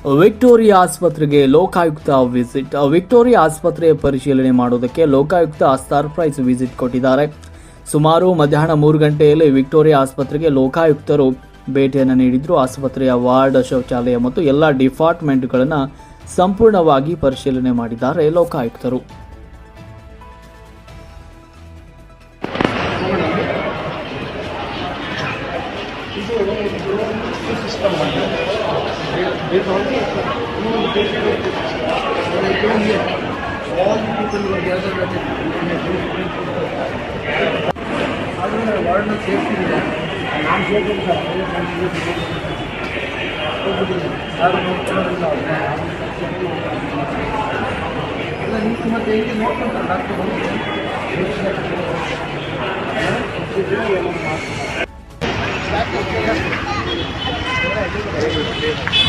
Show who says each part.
Speaker 1: Victoria ಆಸ್ಪತ್ರೆಗೆ Lokayukta visit. Victoria ಆಸ್ಪತ್ರೆಯ ಪರಿಶೀಲನೆ ಮಾಡುವುದಕ್ಕೆ ಲೋಕಾಯುಕ್ತ ಸರ್ಪ್ರೈಸ್ ವಿಸಿಟ್ ಕೊಟ್ಟಿದ್ದಾರೆ. ಸುಮಾರು ಮಧ್ಯಾಹ್ನ 3 ಗಂಟೆಯಲ್ಲಿ ವಿಕ್ಟೋರಿಯಾ ಆಸ್ಪತ್ರೆಗೆ ಲೋಕಾಯುಕ್ತರು ಭೇಟಿಯನ್ನು ನೀಡಿದ್ರು. ಆಸ್ಪತ್ರೆಯ ವಾರ್ಡ್, ಶೌಚಾಲಯ ಮತ್ತು ಎಲ್ಲ ಡಿಪಾರ್ಟ್ಮೆಂಟ್ಗಳನ್ನು ಸಂಪೂರ್ಣವಾಗಿ ಪರಿಶೀಲನೆ ಮಾಡಿದ್ದಾರೆ ಲೋಕಾಯುಕ್ತರು.
Speaker 2: All the people were gathered at it. Warden of safety is there. I'm here to